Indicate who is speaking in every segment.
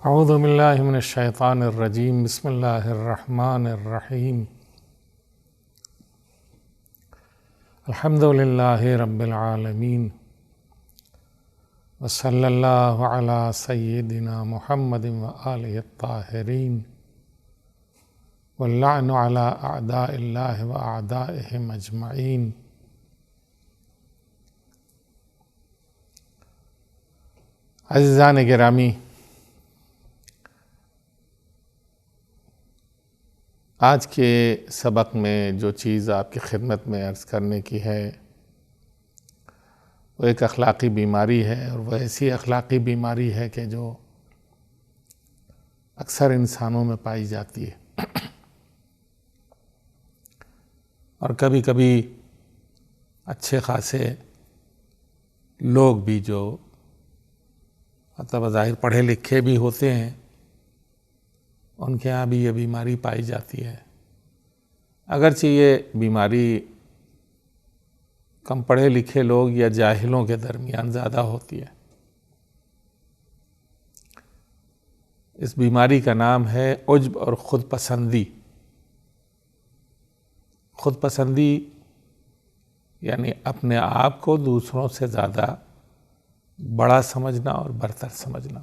Speaker 1: اعوذ باللہ من الشیطان الرجیم بسم اللہ الرحمن الرحیم الحمد للہ رب العالمین وصلی اللہ علی سیدنا محمد وآلہ الطاہرین واللعن علی اعداء اللہ واعدائہم اجمعین۔ عزیزان گرامی، آج کے سبق میں جو چیز آپ کی خدمت میں عرض کرنے کی ہے وہ ایک اخلاقی بیماری ہے، اور وہ ایسی اخلاقی بیماری ہے کہ جو اکثر انسانوں میں پائی جاتی ہے، اور کبھی کبھی اچھے خاصے لوگ بھی جو بظاہر پڑھے لکھے بھی ہوتے ہیں ان کے ہاں بھی یہ بیماری پائی جاتی ہے۔ اگرچہ یہ بیماری کم پڑھے لکھے لوگ یا جاہلوں کے درمیان زیادہ ہوتی ہے۔ اس بیماری کا نام ہے عجب اور خود پسندی۔ خود پسندی یعنی اپنے آپ کو دوسروں سے زیادہ بڑا سمجھنا اور برتر سمجھنا۔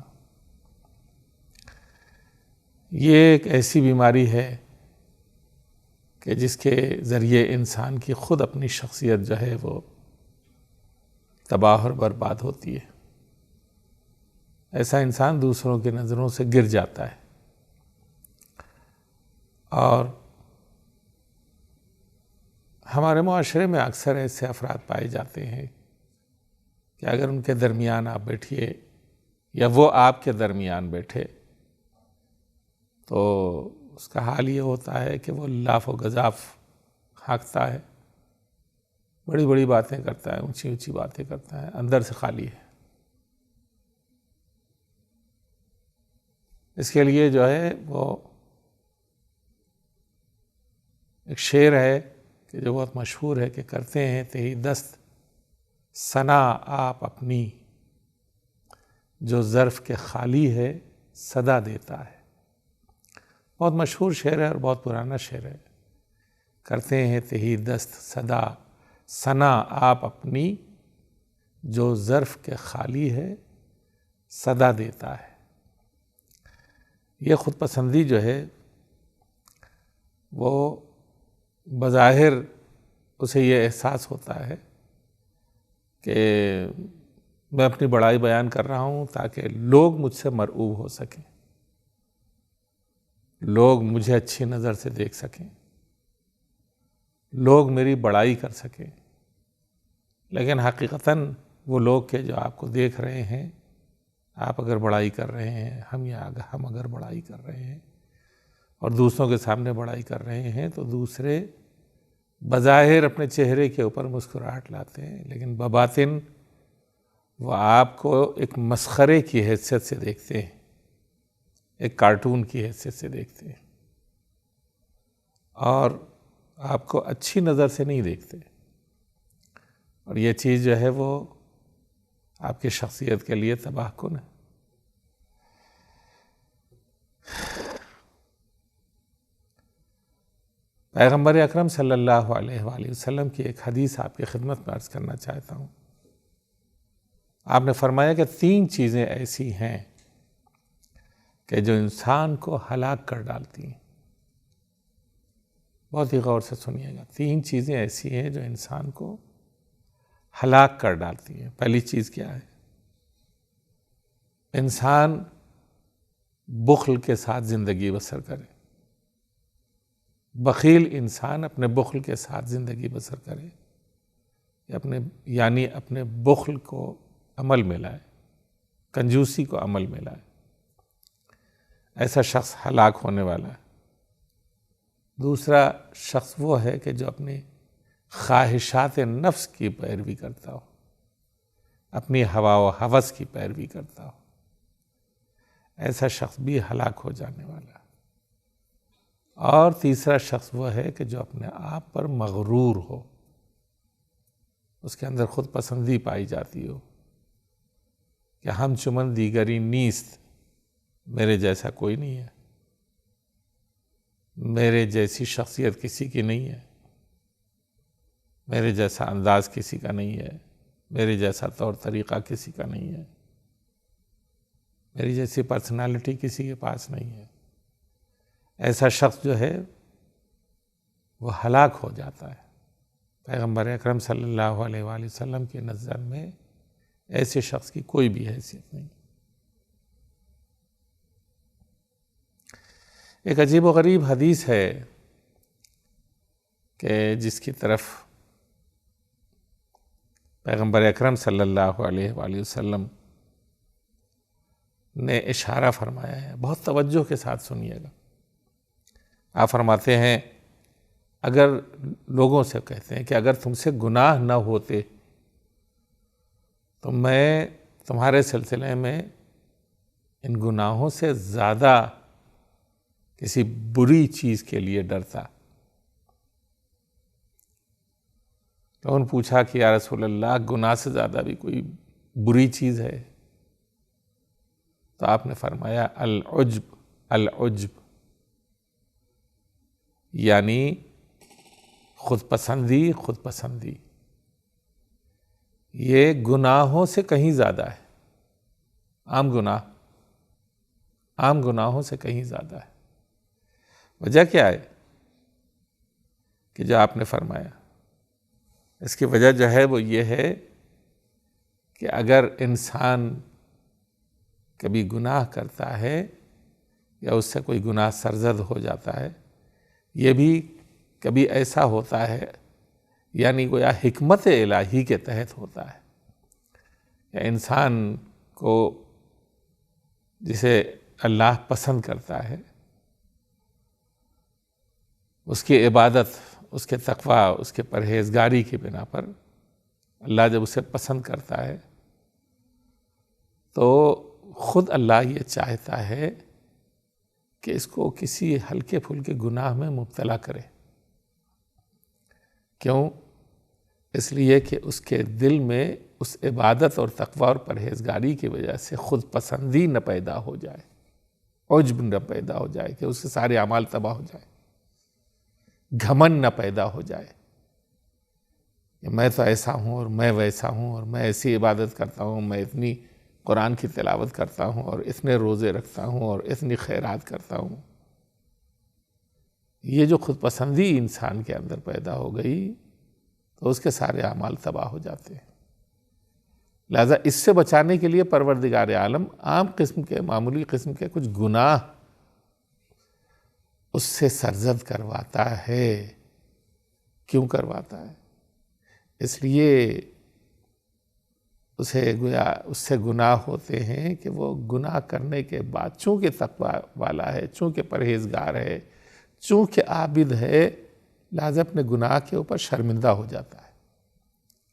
Speaker 1: یہ ایک ایسی بیماری ہے کہ جس کے ذریعے انسان کی خود اپنی شخصیت جو ہے وہ تباہ اور برباد ہوتی ہے۔ ایسا انسان دوسروں کی نظروں سے گر جاتا ہے، اور ہمارے معاشرے میں اکثر ایسے افراد پائے جاتے ہیں کہ اگر ان کے درمیان آپ بیٹھیے یا وہ آپ کے درمیان بیٹھے تو اس کا حال یہ ہوتا ہے کہ وہ لاف و گزاف ہانکتا ہے، بڑی بڑی باتیں کرتا ہے، اونچی اونچی باتیں کرتا ہے، اندر سے خالی ہے۔ اس کے لیے جو ہے وہ ایک شعر ہے کہ جو بہت مشہور ہے کہ کرتے ہیں تہی دست ثنا آپ اپنی، جو ظرف کے خالی ہے صدا دیتا ہے۔ بہت مشہور شعر ہے اور بہت پرانا شعر ہے۔ کرتے ہیں تہی دست صدا ثنا آپ اپنی، جو ظرف کے خالی ہے صدا دیتا ہے۔ یہ خود پسندی جو ہے وہ بظاہر اسے یہ احساس ہوتا ہے کہ میں اپنی بڑائی بیان کر رہا ہوں تاکہ لوگ مجھ سے مرعوب ہو سکیں، لوگ مجھے اچھی نظر سے دیکھ سکیں، لوگ میری بڑائی کر سکیں۔ لیکن حقیقتاً وہ لوگ کہ جو آپ کو دیکھ رہے ہیں، آپ اگر بڑائی کر رہے ہیں، ہم اگر بڑائی کر رہے ہیں اور دوسروں کے سامنے بڑائی کر رہے ہیں تو دوسرے بظاہر اپنے چہرے کے اوپر مسکراہٹ لاتے ہیں، لیکن بباطن وہ آپ کو ایک مسخرے کی حیثیت سے دیکھتے ہیں، ایک کارٹون کی حیثیت سے دیکھتے ہیں، اور آپ کو اچھی نظر سے نہیں دیکھتے۔ اور یہ چیز جو ہے وہ آپ کی شخصیت کے لیے تباہ کن ہے۔ پیغمبر اکرم صلی اللہ علیہ وآلہ وسلم کی ایک حدیث آپ کی خدمت میں عرض کرنا چاہتا ہوں۔ آپ نے فرمایا کہ 3 چیزیں ایسی ہیں کہ جو انسان کو ہلاک کر ڈالتی ہیں۔ بہت ہی غور سے سنیے گا، 3 چیزیں ایسی ہیں جو انسان کو ہلاک کر ڈالتی ہیں۔ پہلی چیز کیا ہے؟ انسان بخل کے ساتھ زندگی بسر کرے، بخیل انسان اپنے بخل کے ساتھ زندگی بسر کرے، یعنی اپنے بخل کو عمل میں لائے، کنجوسی کو عمل میں لائے، ایسا شخص ہلاک ہونے والا ہے۔ دوسرا شخص وہ ہے کہ جو اپنی خواہشات نفس کی پیروی کرتا ہو، اپنی ہوا و ہوس کی پیروی کرتا ہو، ایسا شخص بھی ہلاک ہو جانے والا ہے۔ اور تیسرا شخص وہ ہے کہ جو اپنے آپ پر مغرور ہو، اس کے اندر خود پسندی پائی جاتی ہو کہ ہم چمن دیگری نیست، میرے جیسا کوئی نہیں ہے، میرے جیسی شخصیت کسی کی نہیں ہے، میرے جیسا انداز کسی کا نہیں ہے، میرے جیسا طور طریقہ کسی کا نہیں ہے، میری جیسی پرسنالٹی کسی کے پاس نہیں ہے۔ ایسا شخص جو ہے وہ ہلاک ہو جاتا ہے۔ پیغمبر اکرم صلی اللہ علیہ وآلہ وسلم کی نظر میں ایسے شخص کی کوئی بھی حیثیت نہیں۔ ایک عجیب و غریب حدیث ہے کہ جس کی طرف پیغمبر اکرم صلی اللہ علیہ وآلہ وسلم نے اشارہ فرمایا ہے، بہت توجہ کے ساتھ سنیے گا۔ آپ فرماتے ہیں، اگر لوگوں سے کہتے ہیں کہ اگر تم سے گناہ نہ ہوتے تو میں تمہارے سلسلے میں ان گناہوں سے زیادہ کسی بری چیز کے لیے ڈرتا۔ تو انہوں نے پوچھا کہ یا رسول اللہ، گناہ سے زیادہ بھی کوئی بری چیز ہے؟ تو آپ نے فرمایا العجب، العجب یعنی خود پسندی، خود پسندی، یہ گناہوں سے کہیں زیادہ ہے، عام گناہوں سے کہیں زیادہ ہے۔ وجہ کیا ہے کہ جو آپ نے فرمایا؟ اس کی وجہ جو ہے وہ یہ ہے کہ اگر انسان کبھی گناہ کرتا ہے یا اس سے کوئی گناہ سرزد ہو جاتا ہے، یہ بھی کبھی ایسا ہوتا ہے، یعنی گویا حکمت الہی کے تحت ہوتا ہے، یا انسان کو جسے اللہ پسند کرتا ہے، اس کی عبادت، اس کے تقوی، اس کے پرہیزگاری کی بنا پر اللہ جب اسے پسند کرتا ہے تو خود اللہ یہ چاہتا ہے کہ اس کو کسی ہلکے پھلکے گناہ میں مبتلا کرے۔ کیوں؟ اس لیے کہ اس کے دل میں اس عبادت اور تقوی اور پرہیزگاری کی وجہ سے خود پسندی نہ پیدا ہو جائے، عجب نہ پیدا ہو جائے کہ اس کے سارے اعمال تباہ ہو جائے، گھمنڈ نہ پیدا ہو جائے کہ میں تو ایسا ہوں اور میں ویسا ہوں اور میں ایسی عبادت کرتا ہوں، میں اتنی قرآن کی تلاوت کرتا ہوں اور اتنے روزے رکھتا ہوں اور اتنی خیرات کرتا ہوں۔ یہ جو خود پسندی انسان کے اندر پیدا ہو گئی تو اس کے سارے اعمال تباہ ہو جاتے ہیں۔ لہذا اس سے بچانے کے لیے پروردگار عالم عام قسم کے، معمولی قسم کے کچھ گناہ اس سے سرزد کرواتا ہے۔ کیوں کرواتا ہے؟ اس لیے اسے گویا اس سے گناہ ہوتے ہیں کہ وہ گناہ کرنے کے بعد چونکہ تقوی والا ہے، چونکہ پرہیزگار ہے، چونکہ عابد ہے، لہذا اپنے گناہ کے اوپر شرمندہ ہو جاتا ہے۔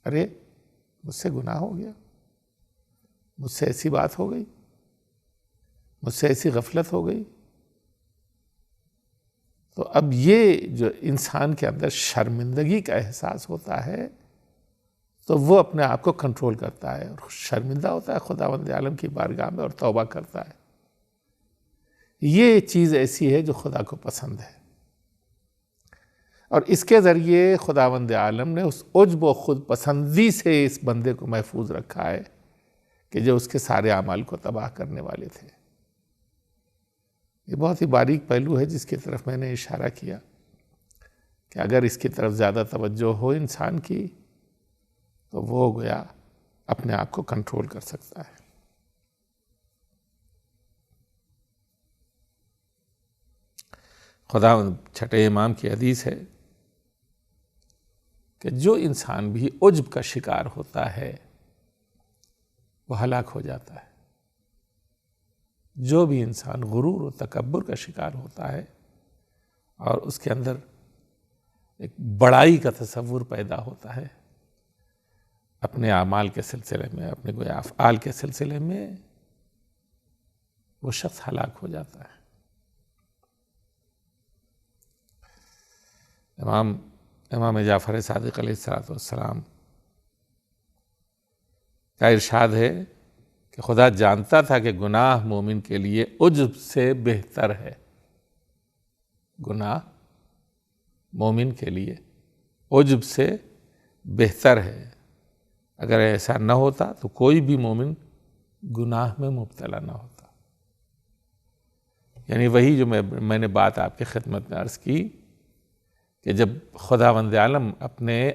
Speaker 1: ارے مجھ سے گناہ ہو گیا، مجھ سے ایسی بات ہو گئی، مجھ سے ایسی غفلت ہو گئی۔ تو اب یہ جو انسان کے اندر شرمندگی کا احساس ہوتا ہے تو وہ اپنے آپ کو کنٹرول کرتا ہے اور شرمندہ ہوتا ہے خداوند عالم کی بارگاہ میں اور توبہ کرتا ہے۔ یہ چیز ایسی ہے جو خدا کو پسند ہے، اور اس کے ذریعے خداوند عالم نے اس عجب و خود پسندی سے اس بندے کو محفوظ رکھا ہے کہ جو اس کے سارے اعمال کو تباہ کرنے والے تھے۔ یہ بہت ہی باریک پہلو ہے جس کی طرف میں نے اشارہ کیا کہ اگر اس کی طرف زیادہ توجہ ہو انسان کی تو وہ گویا اپنے آپ کو کنٹرول کر سکتا ہے۔ خدا چھٹے امام کی حدیث ہے کہ جو انسان بھی عجب کا شکار ہوتا ہے وہ ہلاک ہو جاتا ہے۔ جو بھی انسان غرور و تکبر کا شکار ہوتا ہے اور اس کے اندر ایک بڑائی کا تصور پیدا ہوتا ہے اپنے اعمال کے سلسلے میں، اپنے گویا افعال کے سلسلے میں، وہ شخص ہلاک ہو جاتا ہے۔ امام جعفر صادق علیہ السلام کا ارشاد ہے کہ خدا جانتا تھا کہ گناہ مومن کے لیے عجب سے بہتر ہے. گناہ مومن کے لیے عجب سے بہتر ہے. اگر ایسا نہ ہوتا تو کوئی بھی مومن گناہ میں مبتلا نہ ہوتا. یعنی وہی جو میں نے بات آپ کی خدمت میں عرض کی کہ جب خداوند عالم اپنے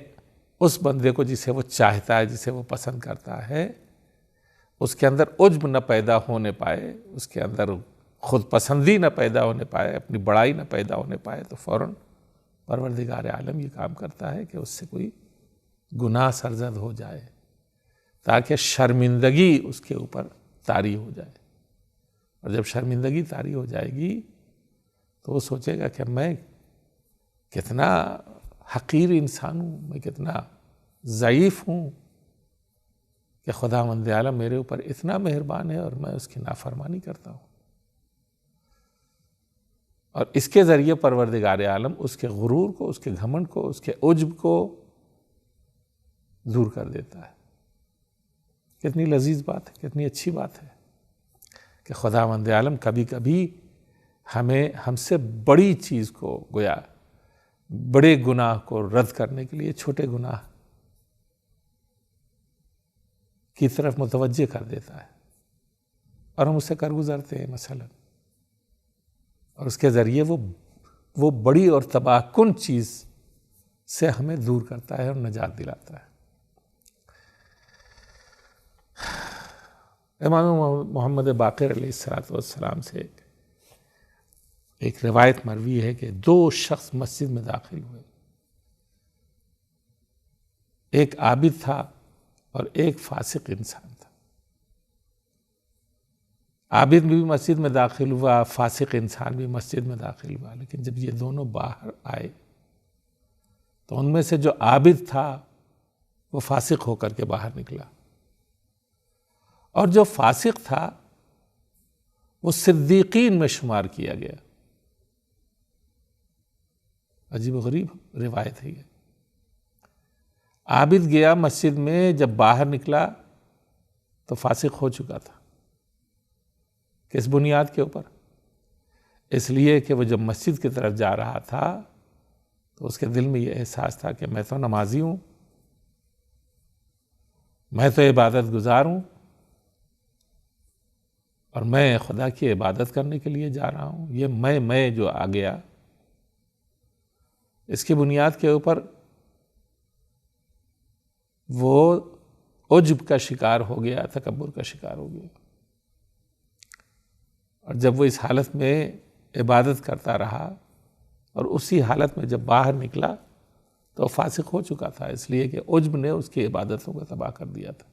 Speaker 1: اس بندے کو جسے وہ چاہتا ہے، جسے وہ پسند کرتا ہے، اس کے اندر عجب نہ پیدا ہونے پائے، اس کے اندر خود پسندی نہ پیدا ہونے پائے، اپنی بڑائی نہ پیدا ہونے پائے، تو فوراً پروردگار عالم یہ کام کرتا ہے کہ اس سے کوئی گناہ سرزد ہو جائے تاکہ شرمندگی اس کے اوپر طاری ہو جائے. اور جب شرمندگی طاری ہو جائے گی تو وہ سوچے گا کہ میں کتنا حقیر انسان ہوں، میں کتنا ضعیف ہوں کہ خداوند عالم میرے اوپر اتنا مہربان ہے اور میں اس کی نافرمانی کرتا ہوں. اور اس کے ذریعے پروردگار عالم اس کے غرور کو، اس کے گھمنڈ کو، اس کے عجب کو دور کر دیتا ہے. کتنی لذیذ بات ہے، کتنی اچھی بات ہے کہ خداوند عالم کبھی کبھی ہم سے بڑی چیز کو، گویا بڑے گناہ کو رد کرنے کے لیے چھوٹے گناہ کی طرف متوجہ کر دیتا ہے اور ہم اس سے کر گزرتے ہیں مثلا، اور اس کے ذریعے وہ بڑی اور تباہ کن چیز سے ہمیں دور کرتا ہے اور نجات دلاتا ہے. امام محمد باقر علیہ السلام سے ایک روایت مروی ہے کہ 2 شخص مسجد میں داخل ہوئے. ایک عابد تھا اور ایک فاسق انسان تھا. عابد بھی مسجد میں داخل ہوا، فاسق انسان بھی مسجد میں داخل ہوا. لیکن جب یہ دونوں باہر آئے تو ان میں سے جو عابد تھا وہ فاسق ہو کر کے باہر نکلا، اور جو فاسق تھا وہ صدیقین میں شمار کیا گیا. عجیب و غریب روایت ہے یہ. عابد گیا مسجد میں، جب باہر نکلا تو فاسق ہو چکا تھا. کس بنیاد کے اوپر؟ اس لیے کہ وہ جب مسجد کی طرف جا رہا تھا تو اس کے دل میں یہ احساس تھا کہ میں تو نمازی ہوں، میں تو عبادت گزار ہوں، اور میں خدا کی عبادت کرنے کے لیے جا رہا ہوں. یہ میں جو آ گیا، اس کی بنیاد کے اوپر وہ عجب کا شکار ہو گیا، تکبر کا شکار ہو گیا. اور جب وہ اس حالت میں عبادت کرتا رہا اور اسی حالت میں جب باہر نکلا تو فاسق ہو چکا تھا، اس لیے کہ عجب نے اس کی عبادتوں کو تباہ کر دیا تھا.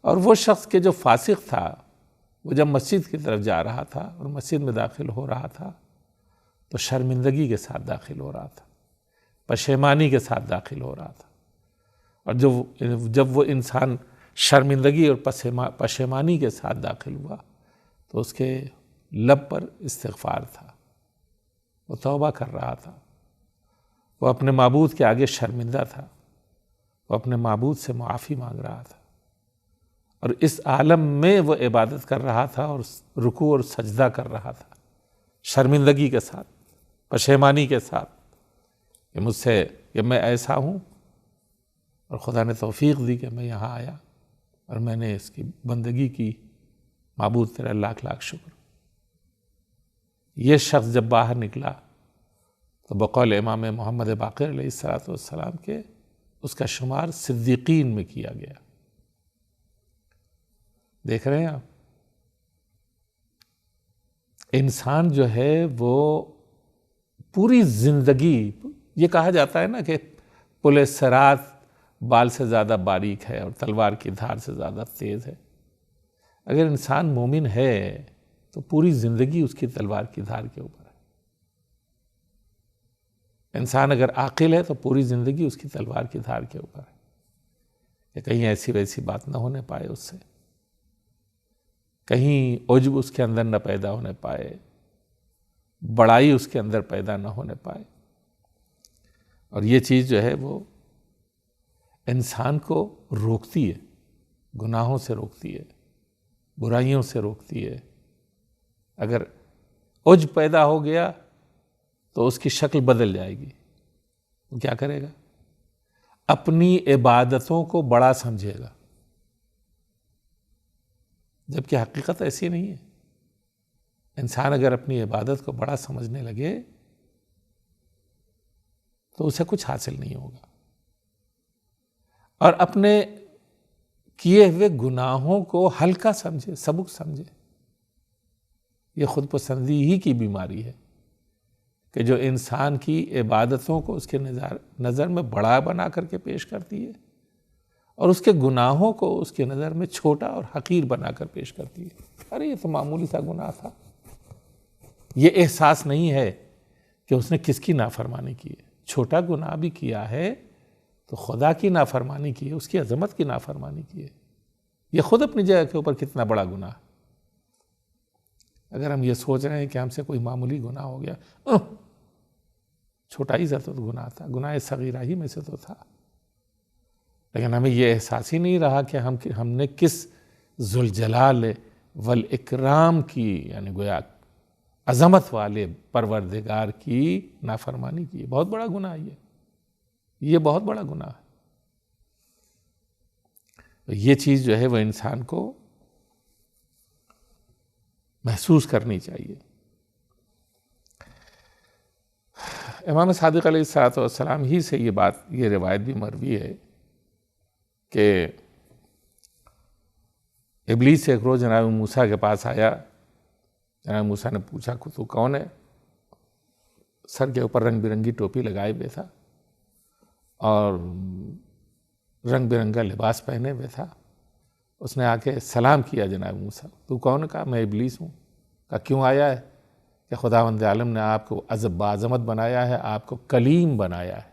Speaker 1: اور وہ شخص کے جو فاسق تھا، وہ جب مسجد کی طرف جا رہا تھا اور مسجد میں داخل ہو رہا تھا تو شرمندگی کے ساتھ داخل ہو رہا تھا، پشیمانی کے ساتھ داخل ہو رہا تھا. اور جب وہ انسان شرمندگی اور پشیمانی کے ساتھ داخل ہوا تو اس کے لب پر استغفار تھا، وہ توبہ کر رہا تھا، وہ اپنے معبود کے آگے شرمندہ تھا، وہ اپنے معبود سے معافی مانگ رہا تھا، اور اس عالم میں وہ عبادت کر رہا تھا اور رکوع اور سجدہ کر رہا تھا، شرمندگی کے ساتھ، پشیمانی کے ساتھ کہ میں ایسا ہوں اور خدا نے توفیق دی کہ میں یہاں آیا اور میں نے اس کی بندگی کی. معبود تیرا لاکھ لاکھ شکر. یہ شخص جب باہر نکلا تو بقول امام محمد باقر علیہ السلام کے اس کا شمار صدیقین میں کیا گیا. دیکھ رہے ہیں آپ، انسان جو ہے وہ پوری زندگی، یہ کہا جاتا ہے نا کہ پل صراط بال سے زیادہ باریک ہے اور تلوار کی دھار سے زیادہ تیز ہے. اگر انسان مومن ہے تو پوری زندگی اس کی تلوار کی دھار کے اوپر ہے. انسان اگر عاقل ہے تو پوری زندگی اس کی تلوار کی دھار کے اوپر ہے کہ کہیں ایسی ویسی بات نہ ہونے پائے اس سے، کہیں عجب اس کے اندر نہ پیدا ہونے پائے، بڑائی اس کے اندر پیدا نہ ہونے پائے. اور یہ چیز جو ہے وہ انسان کو روکتی ہے. گناہوں سے روکتی ہے، برائیوں سے روکتی ہے۔ اگر عجب پیدا ہو گیا تو اس کی شکل بدل جائے گی، وہ کیا کرے گا؟ اپنی عبادتوں کو بڑا سمجھے گا، جبکہ حقیقت ایسی نہیں ہے۔ انسان اگر اپنی عبادت کو بڑا سمجھنے لگے تو اسے کچھ حاصل نہیں ہوگا، اور اپنے کیے ہوئے گناہوں کو ہلکا سمجھے، سبک سمجھے۔ یہ خود پسندی ہی کی بیماری ہے کہ جو انسان کی عبادتوں کو اس کے نظر میں بڑا بنا کر کے پیش کرتی ہے، اور اس کے گناہوں کو اس کے نظر میں چھوٹا اور حقیر بنا کر پیش کرتی ہے۔ ارے یہ تو معمولی سا گناہ تھا۔ یہ احساس نہیں ہے کہ اس نے کس کی نافرمانی کی ہے۔ چھوٹا گناہ بھی کیا ہے تو خدا کی نافرمانی کی ہے، اس کی عظمت کی نافرمانی کی ہے۔ یہ خود اپنی جگہ کے اوپر کتنا بڑا گناہ۔ اگر ہم یہ سوچ رہے ہیں کہ ہم سے کوئی معمولی گناہ ہو گیا، چھوٹا ہی سا تو گناہ تھا، گناہ صغیرہ ہی میں سے تو تھا، لیکن ہمیں یہ احساس ہی نہیں رہا کہ ہم نے کس ذوالجلال والاکرام کی، یعنی گویا عظمت والے پروردگار کی نافرمانی کی۔ بہت بڑا گناہ یہ بہت بڑا گناہ ہے۔ یہ چیز جو ہے وہ انسان کو محسوس کرنی چاہیے۔ امام صادق علیہ السلام ہی سے یہ روایت بھی مروی ہے کہ ابلیس ایک روز جناب موسیٰ کے پاس آیا۔ جناب موسیٰ نے پوچھا کہ تو کون ہے؟ سر کے اوپر رنگ برنگی ٹوپی لگائے ہوئے تھا اور رنگ برنگا لباس پہنے ہوئے تھا۔ اس نے آ کے سلام کیا جناب موسیٰ، تو کون؟ کہا میں ابلیس ہوں۔ کہا کیوں آیا ہے؟ کہ خداوند عالم نے آپ کو باعظمت بنایا ہے، آپ کو کلیم بنایا ہے،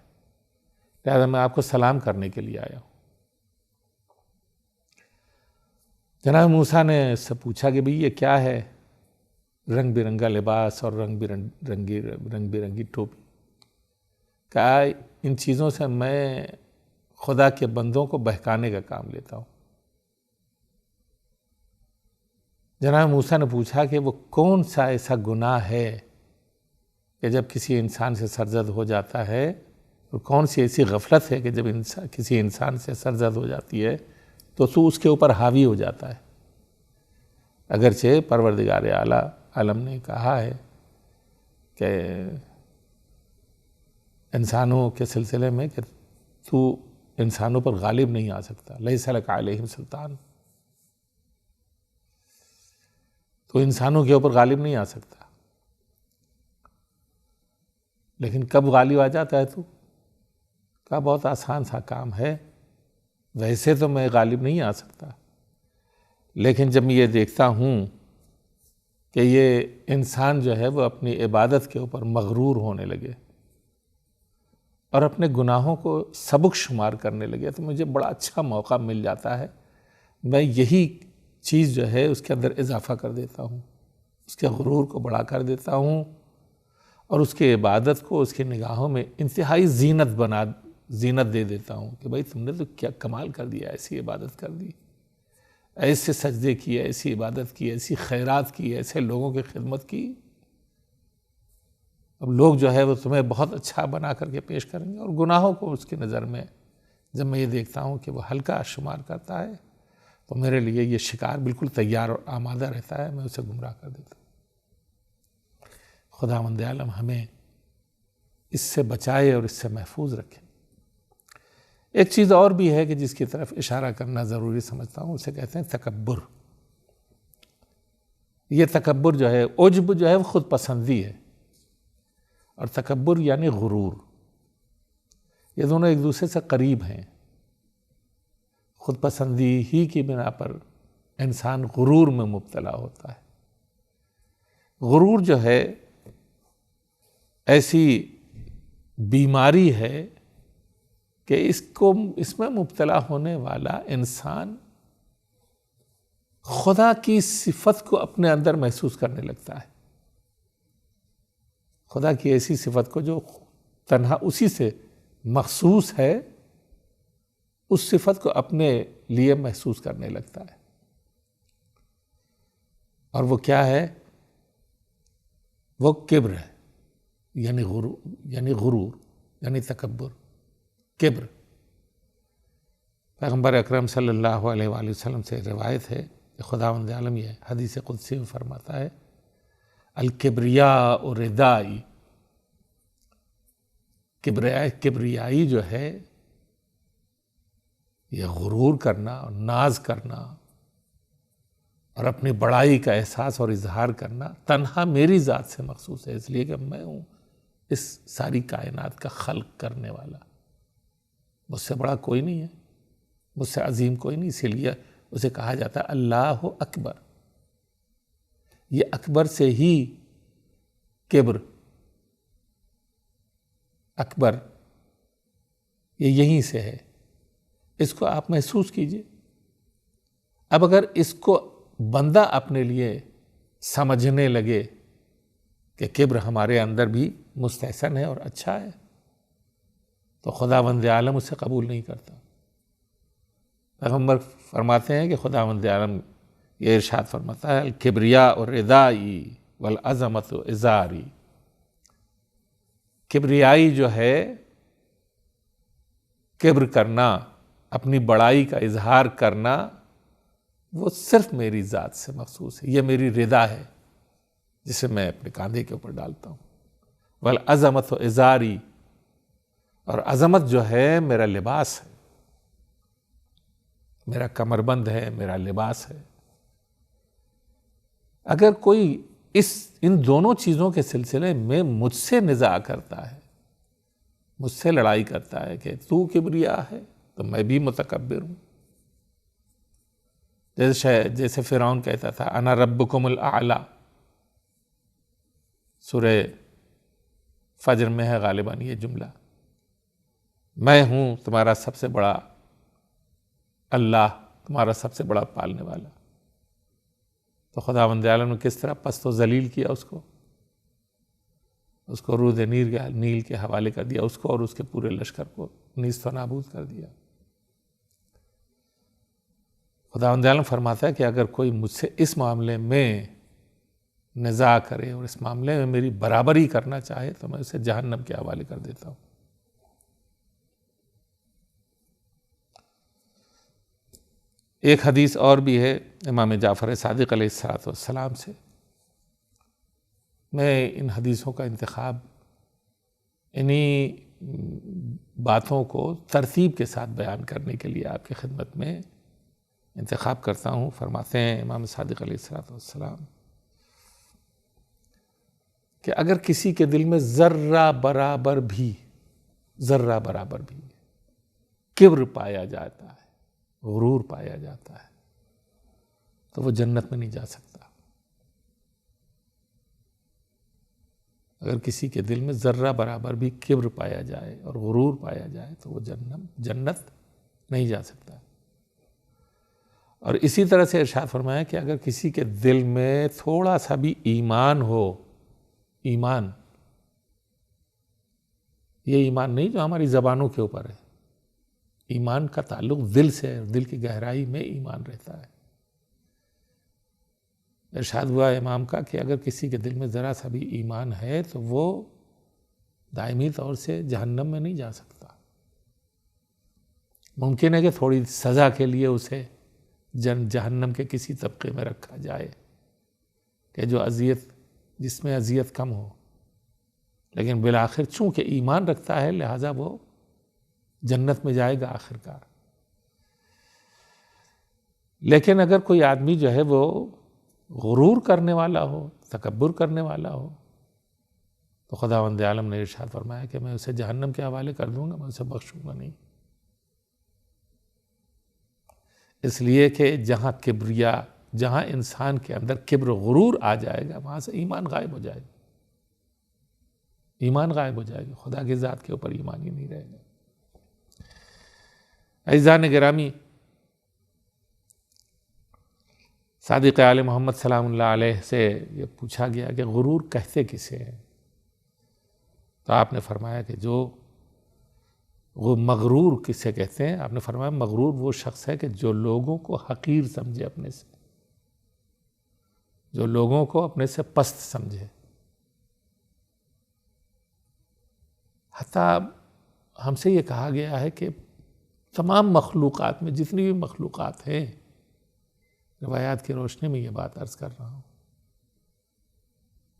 Speaker 1: لہذا میں آپ کو سلام کرنے کے لیے آیا ہوں۔ جناب موسیٰ نے اس سے پوچھا کہ بھئی یہ کیا ہے؟ رنگ برنگا لباس اور رنگ برنگی ٹوپی۔ کہا ان چیزوں سے میں خدا کے بندوں کو بہکانے کا کام لیتا ہوں۔ جناب موسیٰ نے پوچھا کہ وہ کون سا ایسا گناہ ہے کہ جب کسی انسان سے سرزد ہو جاتا ہے، اور کون سی ایسی غفلت ہے کہ جب کسی انسان سے سرزد ہو جاتی ہے تو اس کے اوپر حاوی ہو جاتا ہے؟ اگرچہ پروردگار اعلیٰ عالم نے کہا ہے کہ انسانوں کے سلسلے میں کہ تو انسانوں پر غالب نہیں آ سکتا، لیس لک علیہم سلطان، تو انسانوں کے اوپر غالب نہیں آ سکتا۔ لیکن کب غالب آ جاتا ہے تو؟ کہا بہت آسان سا کام ہے، ویسے تو میں غالب نہیں آ سکتا، لیکن جب میں یہ دیکھتا ہوں کہ یہ انسان جو ہے وہ اپنی عبادت کے اوپر مغرور ہونے لگے اور اپنے گناہوں کو سبک شمار کرنے لگے، تو مجھے بڑا اچھا موقع مل جاتا ہے، میں یہی چیز جو ہے اس کے اندر اضافہ کر دیتا ہوں، اس کے غرور کو بڑا کر دیتا ہوں، اور اس کی عبادت کو اس کی نگاہوں میں انتہائی زینت دے دیتا ہوں کہ بھائی تم نے تو کیا کمال کر دیا، ایسی عبادت کر دی، ایسے سجدے کیے، ایسی عبادت کی، ایسی خیرات کی، ایسے لوگوں کی خدمت کی۔ اب لوگ جو ہے وہ تمہیں بہت اچھا بنا کر کے پیش کریں گے، اور گناہوں کو اس کی نظر میں جب میں یہ دیکھتا ہوں کہ وہ ہلکا شمار کرتا ہے تو میرے لیے یہ شکار بالکل تیار اور آمادہ رہتا ہے، میں اسے گمراہ کر دیتا ہوں۔ خداوند عالم ہمیں اس سے بچائے اور اس سے محفوظ رکھے۔ ایک چیز اور بھی ہے کہ جس کی طرف اشارہ کرنا ضروری سمجھتا ہوں، اسے کہتے ہیں تکبر۔ یہ تکبر جو ہے، عجب جو ہے وہ خود پسندی ہے، اور تکبر یعنی غرور، یہ دونوں ایک دوسرے سے قریب ہیں۔ خود پسندی ہی کی بنا پر انسان غرور میں مبتلا ہوتا ہے۔ غرور جو ہے ایسی بیماری ہے کہ اس میں مبتلا ہونے والا انسان خدا کی صفت کو اپنے اندر محسوس کرنے لگتا ہے، خدا کی ایسی صفت کو جو تنہا اسی سے مخصوص ہے، اس صفت کو اپنے لیے محسوس کرنے لگتا ہے، اور وہ کیا ہے؟ وہ کبر ہے، یعنی غرور یعنی تکبر، کبر۔ پیغمبر اکرم صلی اللہ علیہ وآلہ وسلم سے روایت ہے کہ خداوند عالم یہ حدیث قدسی میں فرماتا ہے، الکبریاء ردائی، کبریائی جو ہے یہ غرور کرنا اور ناز کرنا اور اپنی بڑائی کا احساس اور اظہار کرنا تنہا میری ذات سے مخصوص ہے، اس لیے کہ میں ہوں اس ساری کائنات کا خلق کرنے والا، مجھ سے بڑا کوئی نہیں ہے، مجھ سے عظیم کوئی نہیں، اسی لیے اسے کہا جاتا ہے اللہ اکبر۔ یہ اکبر سے ہی کبر، اکبر یہ یہیں سے ہے، اس کو آپ محسوس کیجئے۔ اب اگر اس کو بندہ اپنے لیے سمجھنے لگے کہ کبر ہمارے اندر بھی مستحسن ہے اور اچھا ہے، تو خداوند عالم اسے قبول نہیں کرتا۔ پیغمبر فرماتے ہیں کہ خداوند عالم یہ ارشاد فرماتا ہے، الکبریاء ردائی والعظمت ازاری۔ کبریائی جو ہے، کبر کرنا، اپنی بڑائی کا اظہار کرنا، وہ صرف میری ذات سے مخصوص ہے، یہ میری ردا ہے جسے میں اپنے کاندھے کے اوپر ڈالتا ہوں۔ والعظمت ازاری، اور عظمت جو ہے میرا لباس ہے، میرا کمربند ہے، میرا لباس ہے۔ اگر کوئی ان دونوں چیزوں کے سلسلے میں مجھ سے نزاع کرتا ہے، مجھ سے لڑائی کرتا ہے کہ تو کبریا ہے تو میں بھی متکبر ہوں، جیسے فرعون کہتا تھا انا ربکم الاعلی، سورہ فجر میں ہے غالباً یہ جملہ، میں ہوں تمہارا سب سے بڑا اللہ، تمہارا سب سے بڑا پالنے والا۔ تو خداوند عالم نے کس طرح پست و ذلیل کیا اس کو رود نیل کے حوالے کر دیا، اس کو اور اس کے پورے لشکر کو نیست و نابود کر دیا۔ خداوند عالم فرماتا ہے کہ اگر کوئی مجھ سے اس معاملے میں نزاع کرے اور اس معاملے میں میری برابری کرنا چاہے تو میں اسے جہنم کے حوالے کر دیتا ہوں۔ ایک حدیث اور بھی ہے امام جعفر صادق علیہ السلام سے، میں ان حدیثوں کا انتخاب انہی باتوں کو ترتیب کے ساتھ بیان کرنے کے لیے آپ کی خدمت میں انتخاب کرتا ہوں۔ فرماتے ہیں امام صادق علیہ السلام کہ اگر کسی کے دل میں ذرہ برابر بھی کبر پایا جاتا ہے، غرور پایا جاتا ہے، تو وہ جنت میں نہیں جا سکتا۔ اگر کسی کے دل میں ذرہ برابر بھی کبر پایا جائے اور غرور پایا جائے تو وہ جنت نہیں جا سکتا۔ اور اسی طرح سے ارشاد فرمایا کہ اگر کسی کے دل میں تھوڑا سا بھی ایمان ہو، ایمان یہ ایمان نہیں جو ہماری زبانوں کے اوپر ہے، ایمان کا تعلق دل سے ہے، دل کی گہرائی میں ایمان رہتا ہے۔ ارشاد ہوا امام کا کہ اگر کسی کے دل میں ذرا سا بھی ایمان ہے تو وہ دائمی طور سے جہنم میں نہیں جا سکتا۔ ممکن ہے کہ تھوڑی سزا کے لیے اسے جہنم کے کسی طبقے میں رکھا جائے کہ جس میں اذیت کم ہو، لیکن بالآخر چونکہ ایمان رکھتا ہے لہذا وہ جنت میں جائے گا آخرکار۔ لیکن اگر کوئی آدمی جو ہے وہ غرور کرنے والا ہو، تکبر کرنے والا ہو، تو خداوند عالم نے ارشاد فرمایا کہ میں اسے جہنم کے حوالے کر دوں گا، میں اسے بخشوں گا نہیں۔ اس لیے کہ جہاں انسان کے اندر کبر و غرور آ جائے گا وہاں سے ایمان غائب ہو جائے گا، ایمان غائب ہو جائے گا، خدا کی ذات کے اوپر ایمان ہی نہیں رہے گا۔ عزیزان گرامی، صادق آل محمد سلام اللہ علیہ سے یہ پوچھا گیا کہ غرور کہتے کسے ہیں؟ تو آپ نے فرمایا کہ جو وہ مغرور کسے کہتے ہیں؟ آپ نے فرمایا مغرور وہ شخص ہے کہ جو لوگوں کو حقیر سمجھے اپنے سے، جو لوگوں کو اپنے سے پست سمجھے. حتیٰ ہم سے یہ کہا گیا ہے کہ تمام مخلوقات میں جتنی بھی مخلوقات ہیں، روایات کی روشنی میں یہ بات عرض کر رہا ہوں،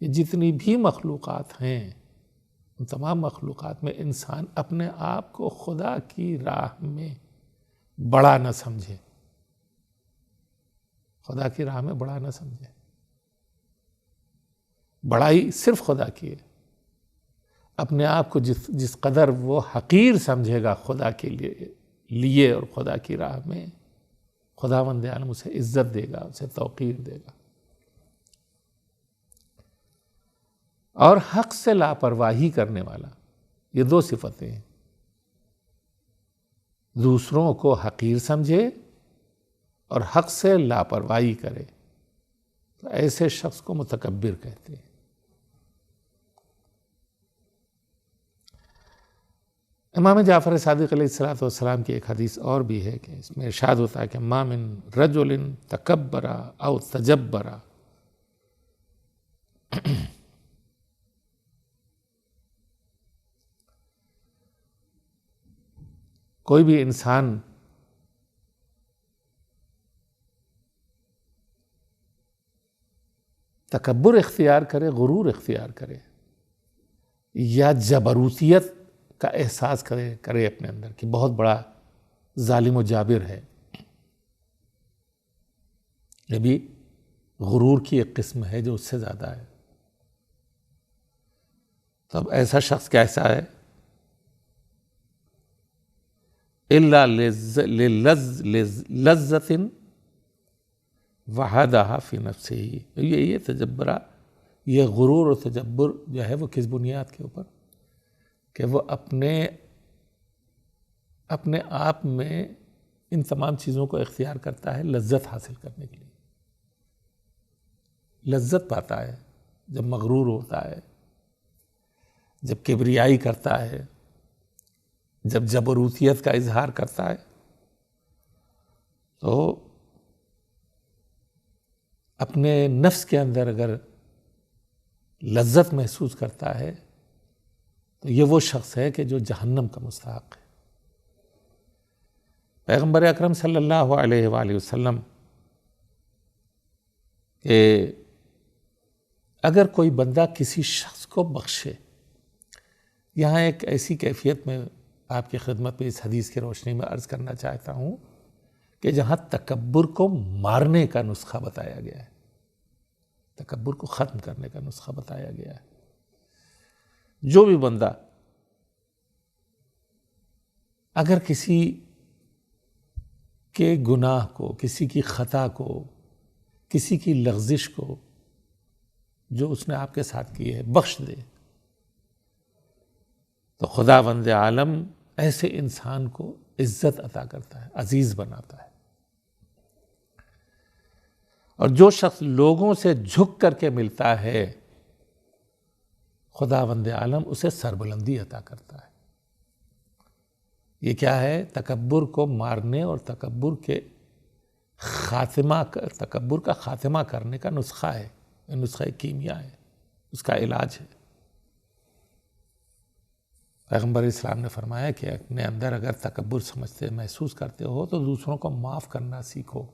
Speaker 1: یہ جتنی بھی مخلوقات ہیں ان تمام مخلوقات میں انسان اپنے آپ کو خدا کی راہ میں بڑا نہ سمجھے، خدا کی راہ میں بڑا نہ سمجھے. بڑائی صرف خدا کی ہے. اپنے آپ کو جس قدر وہ حقیر سمجھے گا خدا کے لیے اور خدا کی راہ میں، خداوند عالم اسے عزت دے گا، اسے توقیر دے گا. اور حق سے لاپرواہی کرنے والا، یہ دو صفتیں ہیں، دوسروں کو حقیر سمجھے اور حق سے لاپرواہی کرے، تو ایسے شخص کو متکبر کہتے ہیں. امام جعفر صادق علیہ السلام کی ایک حدیث اور بھی ہے کہ اس میں ارشاد ہوتا ہے کہ ما من رجل تکبر او تجبر، کوئی بھی انسان تکبر اختیار کرے، غرور اختیار کرے، یا جبروتیت کا احساس کرے اپنے اندر کہ بہت بڑا ظالم و جابر ہے، یہ بھی غرور کی ایک قسم ہے جو اس سے زیادہ ہے. تو اب ایسا شخص کیسا ہے؟ الا لذت وحدها فی نفسہ، یہ تجبرہ، یہ غرور و تجبر جو ہے وہ کس بنیاد کے اوپر؟ کہ وہ اپنے آپ میں ان تمام چیزوں کو اختیار کرتا ہے لذت حاصل کرنے کے لیے. لذت پاتا ہے جب مغرور ہوتا ہے، جب کبریائی کرتا ہے، جب جبروتیت کا اظہار کرتا ہے، تو اپنے نفس کے اندر اگر لذت محسوس کرتا ہے تو یہ وہ شخص ہے کہ جو جہنم کا مستحق ہے. پیغمبر اکرم صلی اللہ علیہ وآلہ وسلم کہ اگر کوئی بندہ کسی شخص کو بخشے، یہاں ایک ایسی کیفیت میں آپ کی خدمت میں اس حدیث کی روشنی میں عرض کرنا چاہتا ہوں کہ جہاں تکبر کو مارنے کا نسخہ بتایا گیا ہے، تکبر کو ختم کرنے کا نسخہ بتایا گیا ہے. جو بھی بندہ اگر کسی کے گناہ کو، کسی کی خطا کو، کسی کی لغزش کو جو اس نے آپ کے ساتھ کی ہے بخش دے، تو خداوند عالم ایسے انسان کو عزت عطا کرتا ہے، عزیز بناتا ہے. اور جو شخص لوگوں سے جھک کر کے ملتا ہے، خداوند عالم اسے سربلندی عطا کرتا ہے. یہ کیا ہے؟ تکبر کو مارنے اور تکبر کا خاتمہ کرنے کا نسخہ ہے، نسخہ کیمیا ہے، اس کا علاج ہے. پیغمبر اسلام نے فرمایا کہ اپنے اندر اگر تکبر سمجھتے محسوس کرتے ہو تو دوسروں کو معاف کرنا سیکھو،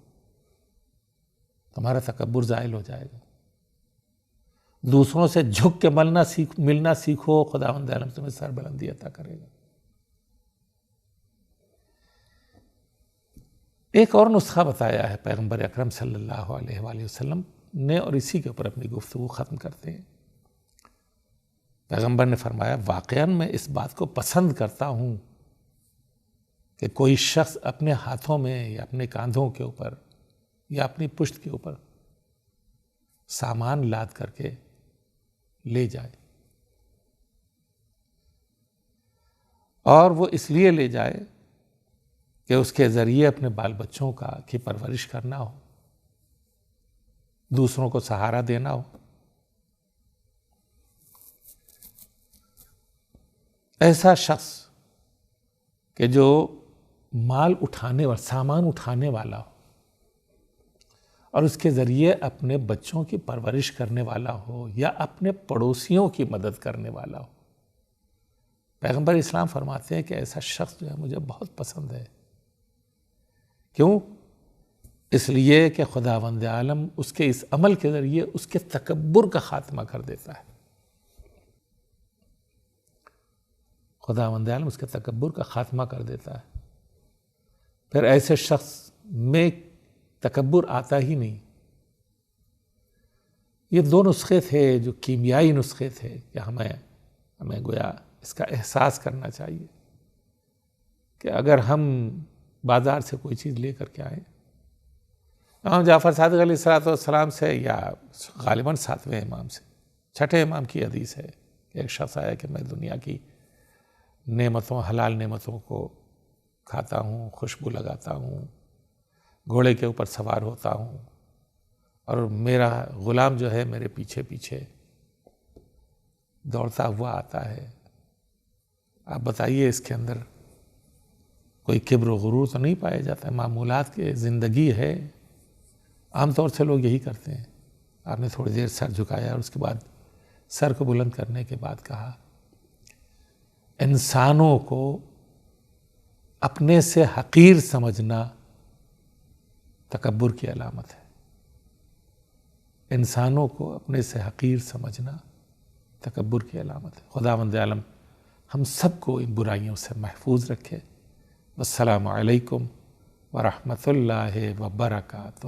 Speaker 1: تمہارا تکبر زائل ہو جائے گا. دوسروں سے جھک کے ملنا سیکھو، خداوند عالم تمہیں سربلندی عطا کرے گا. ایک اور نسخہ بتایا ہے پیغمبر اکرم صلی اللہ علیہ وآلہ وسلم نے، اور اسی کے اوپر اپنی گفتگو ختم کرتے ہیں. پیغمبر نے فرمایا واقعاً میں اس بات کو پسند کرتا ہوں کہ کوئی شخص اپنے ہاتھوں میں یا اپنے کاندھوں کے اوپر یا اپنی پشت کے اوپر سامان لاد کر کے لے جائے، اور وہ اس لیے لے جائے کہ اس کے ذریعے اپنے بال بچوں کی پرورش کرنا ہو، دوسروں کو سہارا دینا ہو. ایسا شخص کہ جو مال اٹھانے والا، سامان اٹھانے والا ہو اور اس کے ذریعے اپنے بچوں کی پرورش کرنے والا ہو یا اپنے پڑوسیوں کی مدد کرنے والا ہو. پیغمبر اسلام فرماتے ہیں کہ ایسا شخص جو ہے مجھے بہت پسند ہے. کیوں؟ اس لیے کہ خداوند عالم اس کے اس عمل کے ذریعے اس کے تکبر کا خاتمہ کر دیتا ہے. خداوند عالم اس کے تکبر کا خاتمہ کر دیتا ہے. پھر ایسے شخص میں تکبر آتا ہی نہیں. یہ دو نسخے تھے جو کیمیائی نسخے تھے کہ ہمیں گویا اس کا احساس کرنا چاہیے کہ اگر ہم بازار سے کوئی چیز لے کر کے آئیں، امام جعفر صادق علیہ السلام سے یا غالباً 7ویں امام سے، 6ٹھے امام کی حدیث ہے کہ ایک شخص آیا کہ میں دنیا کی نعمتوں، حلال نعمتوں کو کھاتا ہوں، خوشبو لگاتا ہوں، گھوڑے کے اوپر سوار ہوتا ہوں، اور میرا غلام جو ہے میرے پیچھے پیچھے دوڑتا ہوا آتا ہے. آپ بتائیے اس کے اندر کوئی کبر و غرور تو نہیں پایا جاتا ہے؟ معمولات کی زندگی ہے. عام طور سے لوگ یہی کرتے ہیں. آپ نے تھوڑی دیر سر جھکایا اور اس کے بعد سر کو بلند کرنے کے بعد کہا انسانوں کو اپنے سے حقیر سمجھنا تکبر کی علامت ہے. انسانوں کو اپنے سے حقیر سمجھنا تکبر کی علامت ہے. خداوند عالم ہم سب کو ان برائیوں سے محفوظ رکھے. والسلام علیکم ورحمۃ اللہ وبرکاتہ.